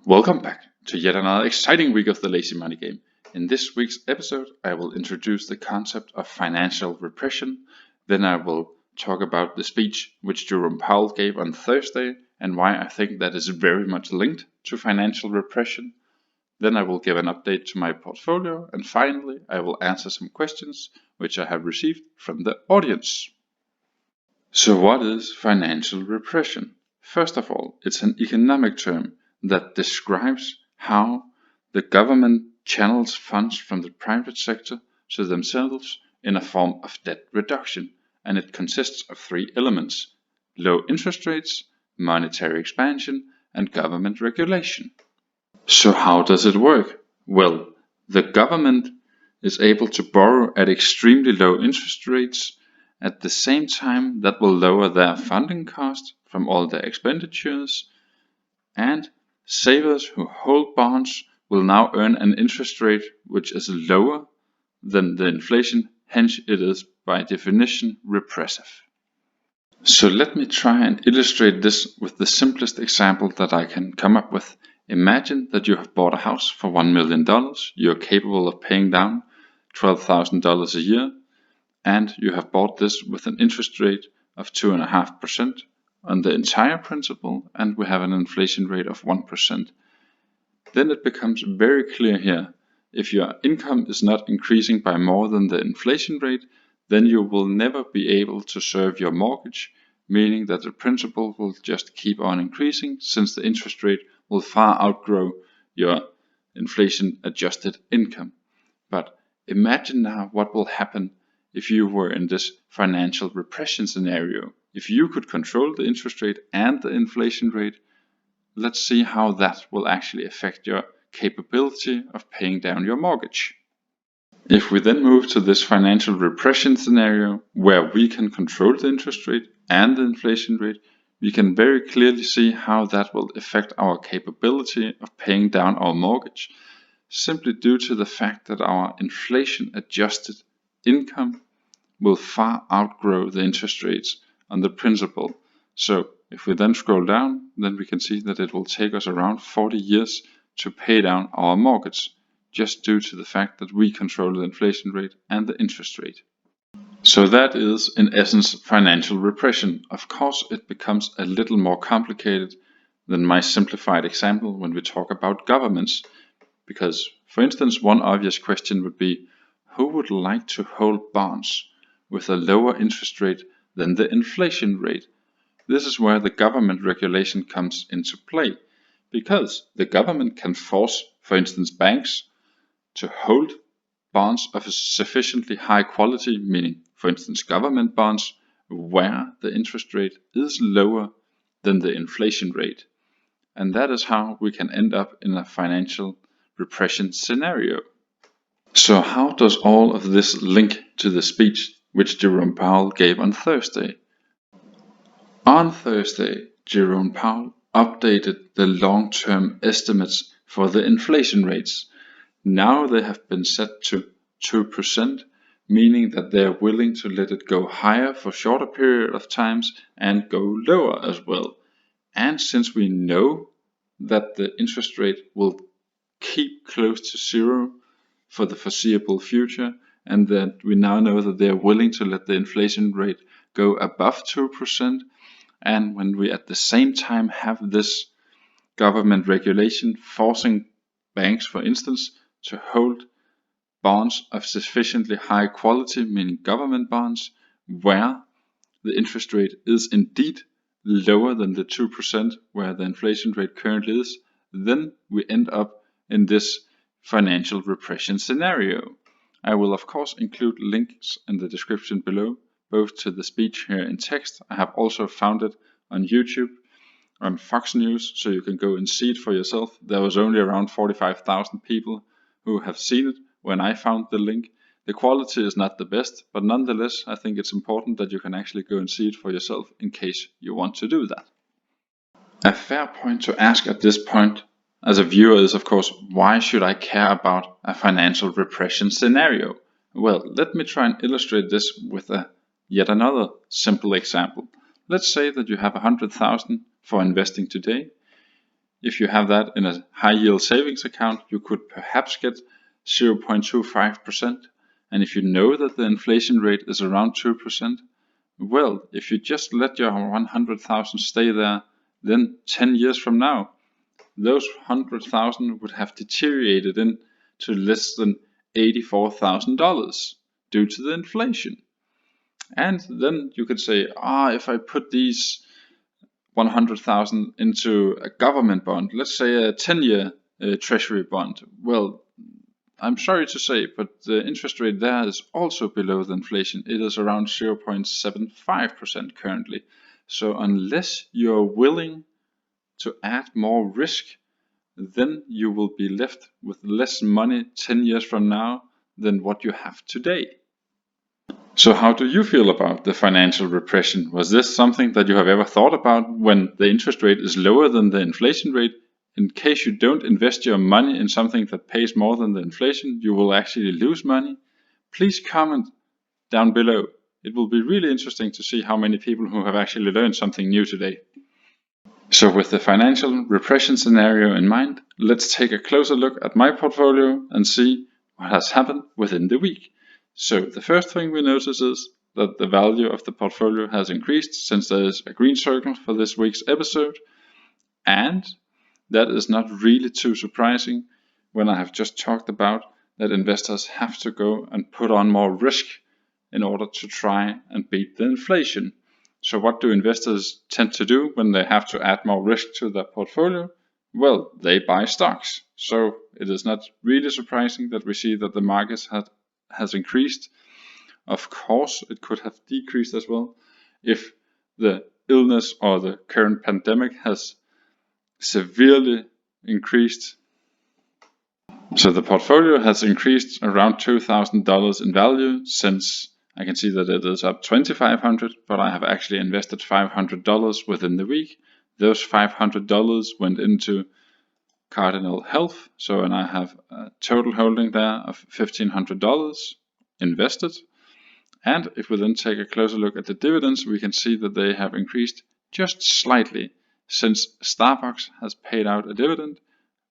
Welcome back to yet another exciting week of the Lazy Money Game. In this week's episode, I will introduce the concept of financial repression. Then I will talk about the speech which Jerome Powell gave on Thursday and why I think that is very much linked to financial repression. Then I will give an update to my portfolio, and finally I will answer some questions which I have received from the audience. So what is financial repression? First of all, it's an economic term that describes how the government channels funds from the private sector to themselves in a form of debt reduction, and it consists of three elements: low interest rates, monetary expansion, and government regulation. So how does it work? Well, the government is able to borrow at extremely low interest rates. At the same time, that will lower their funding cost from all their expenditures, and savers who hold bonds will now earn an interest rate which is lower than the inflation, hence it is by definition repressive. So let me try and illustrate this with the simplest example that I can come up with. Imagine that you have bought a house for $1 million, you're capable of paying down $12,000 a year, and you have bought this with an interest rate of 2.5% on the entire principal, and we have an inflation rate of 1%. Then it becomes very clear here, if your income is not increasing by more than the inflation rate, then you will never be able to serve your mortgage, meaning that the principal will just keep on increasing since the interest rate will far outgrow your inflation adjusted income. But imagine now what will happen if you were in this financial repression scenario. If you could control the interest rate and the inflation rate, let's see how that will actually affect your capability of paying down your mortgage. If we then move to this financial repression scenario where we can control the interest rate and the inflation rate, we can very clearly see how that will affect our capability of paying down our mortgage, simply due to the fact that our inflation adjusted income will far outgrow the interest rates on the principal. So if we then scroll down, then we can see that it will take us around 40 years to pay down our mortgage, just due to the fact that we control the inflation rate and the interest rate. So that is in essence financial repression. Of course, it becomes a little more complicated than my simplified example when we talk about governments, because for instance, one obvious question would be, who would like to hold bonds with a lower interest rate than the inflation rate? This is where the government regulation comes into play, because the government can force, for instance, banks to hold bonds of a sufficiently high quality, meaning for instance government bonds, where the interest rate is lower than the inflation rate. And that is how we can end up in a financial repression scenario. So how does all of this link to the speech which Jerome Powell gave on Thursday? On Thursday, Jerome Powell updated the long-term estimates for the inflation rates. Now they have been set to 2%, meaning that they are willing to let it go higher for shorter period of times and go lower as well. And since we know that the interest rate will keep close to zero for the foreseeable future, and that we now know that they are willing to let the inflation rate go above 2%, and when we at the same time have this government regulation forcing banks, for instance, to hold bonds of sufficiently high quality, meaning government bonds, where the interest rate is indeed lower than the 2% where the inflation rate currently is, then we end up in this financial repression scenario. I will of course include links in the description below, both to the speech here in text. I have also found it on YouTube, on Fox News, so you can go and see it for yourself. There was only around 45,000 people who have seen it when I found the link. The quality is not the best, but nonetheless I think it's important that you can actually go and see it for yourself in case you want to do that. A fair point to ask at this point as a viewer is of course, why should I care about a financial repression scenario? Well, let me try and illustrate this with yet another simple example. Let's say that you have 100,000 for investing today. if you have that in a high yield savings account, you could perhaps get 0.25%. And if you know that the inflation rate is around 2%, well, if you just let your 100,000 stay there, then 10 years from now, those 100,000 would have deteriorated into less than $84,000 due to the inflation. And then you could say, if I put these 100,000 into a government bond, let's say a 10-year treasury bond, well, I'm sorry to say, but the interest rate there is also below the inflation. It is around 0.75% currently. So unless you're willing to add more risk, then you will be left with less money 10 years from now than what you have today. So how do you feel about the financial repression? Was this something that you have ever thought about when the interest rate is lower than the inflation rate? In case you don't invest your money in something that pays more than the inflation, you will actually lose money. Please comment down below. It will be really interesting to see how many people who have actually learned something new today. So with the financial repression scenario in mind, let's take a closer look at my portfolio and see what has happened within the week. So the first thing we notice is that the value of the portfolio has increased since there is a green circle for this week's episode, and that is not really too surprising when I have just talked about that investors have to go and put on more risk in order to try and beat the inflation. So what do investors tend to do when they have to add more risk to their portfolio? Well, they buy stocks. So it is not really surprising that we see that the market has increased. Of course, it could have decreased as well if the illness or the current pandemic has severely increased. So the portfolio has increased around $2,000 in value since I can see that it is up $2,500, but I have actually invested $500 within the week. Those $500 went into Cardinal Health, and I have a total holding there of $1,500 invested. And if we then take a closer look at the dividends, we can see that they have increased just slightly since Starbucks has paid out a dividend,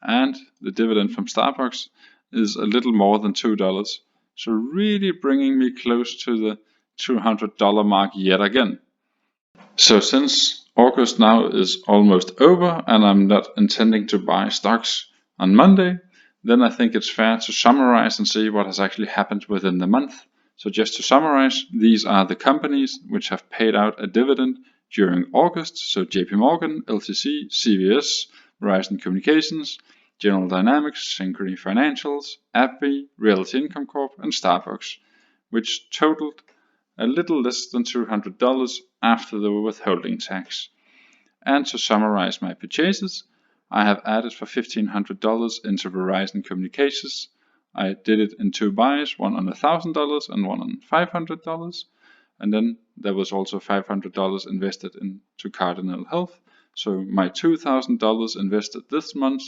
and the dividend from Starbucks is a little more than $2. So really bringing me close to the $200 mark yet again. So since August now is almost over and I'm not intending to buy stocks on Monday, then I think it's fair to summarize and see what has actually happened within the month. So just to summarize, these are the companies which have paid out a dividend during August. So JP Morgan, LTC, CVS, Verizon Communications, General Dynamics, Synchrony Financials, AbbVie, Realty Income Corp, and Starbucks, which totaled a little less than $200 after the withholding tax. And to summarize my purchases, I have added for $1,500 into Verizon Communications. I did it in two buys, one on $1,000 and one on $500. And then there was also $500 invested into Cardinal Health. So my $2,000 invested this month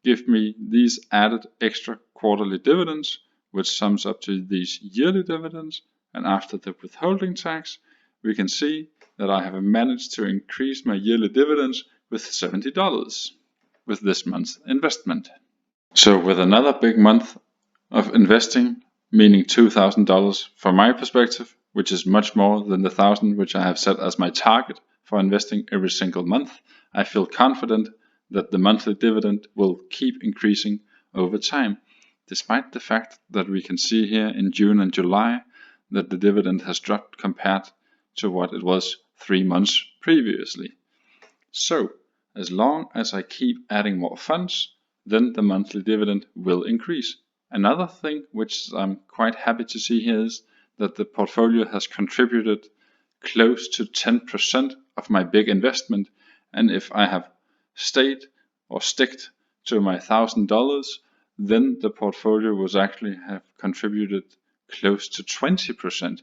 give me these added extra quarterly dividends, which sums up to these yearly dividends. And after the withholding tax, we can see that I have managed to increase my yearly dividends with $70 with this month's investment. So with another big month of investing, meaning $2,000 from my perspective, which is much more than the $1,000 which I have set as my target for investing every single month, I feel confident that the monthly dividend will keep increasing over time, despite the fact that we can see here in June and July that the dividend has dropped compared to what it was 3 months previously. So, as long as I keep adding more funds, then the monthly dividend will increase. Another thing which I'm quite happy to see here is that the portfolio has contributed close to 10% of my big investment, and if I have stayed or sticked to my $1,000, then the portfolio was actually have contributed close to 20%.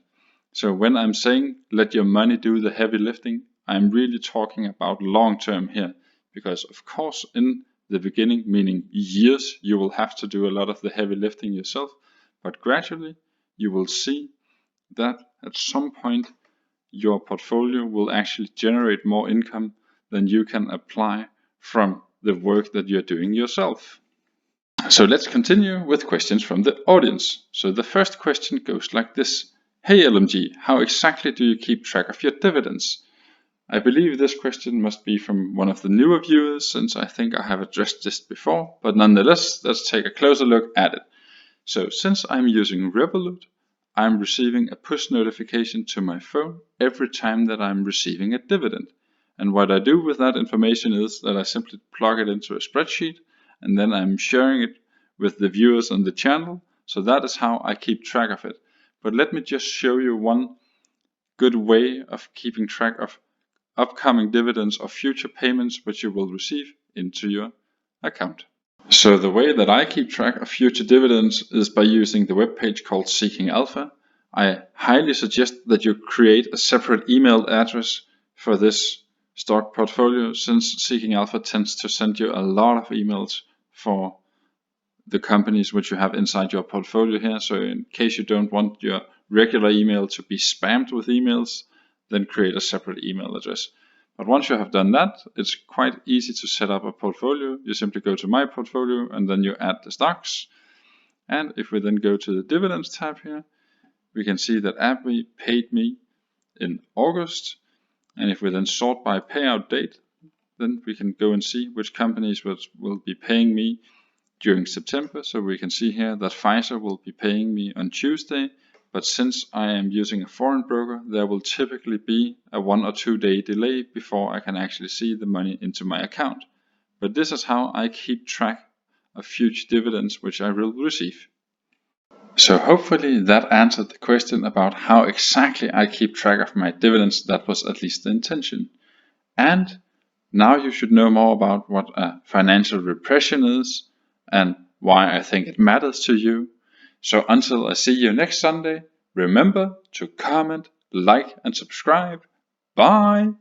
So when I'm saying let your money do the heavy lifting, I'm really talking about long term here, because of course in the beginning, meaning years, you will have to do a lot of the heavy lifting yourself, but gradually you will see that at some point your portfolio will actually generate more income than you can apply from the work that you're doing yourself. So let's continue with questions from the audience. So the first question goes like this. Hey LMG, how exactly do you keep track of your dividends? I believe this question must be from one of the newer viewers, since I think I have addressed this before, but nonetheless, let's take a closer look at it. So since I'm using Revolut, I'm receiving a push notification to my phone every time that I'm receiving a dividend. And what I do with that information is that I simply plug it into a spreadsheet, and then I'm sharing it with the viewers on the channel. So that is how I keep track of it. But let me just show you one good way of keeping track of upcoming dividends or future payments which you will receive into your account. So the way that I keep track of future dividends is by using the webpage called Seeking Alpha. I highly suggest that you create a separate email address for this stock portfolio, since Seeking Alpha tends to send you a lot of emails for the companies which you have inside your portfolio here. So in case you don't want your regular email to be spammed with emails, then create a separate email address. But once you have done that, it's quite easy to set up a portfolio. You simply go to My Portfolio and then you add the stocks. And if we then go to the Dividends tab here, we can see that AbbVie paid me in August. And if we then sort by payout date, then we can go and see which companies will be paying me during September. So we can see here that Pfizer will be paying me on Tuesday, but since I am using a foreign broker, there will typically be a 1 or 2 day delay before I can actually see the money into my account. But this is how I keep track of future dividends which I will receive. So hopefully that answered the question about how exactly I keep track of my dividends. That was at least the intention. And now you should know more about what a financial repression is and why I think it matters to you. So until I see you next Sunday, remember to comment, like and subscribe. Bye!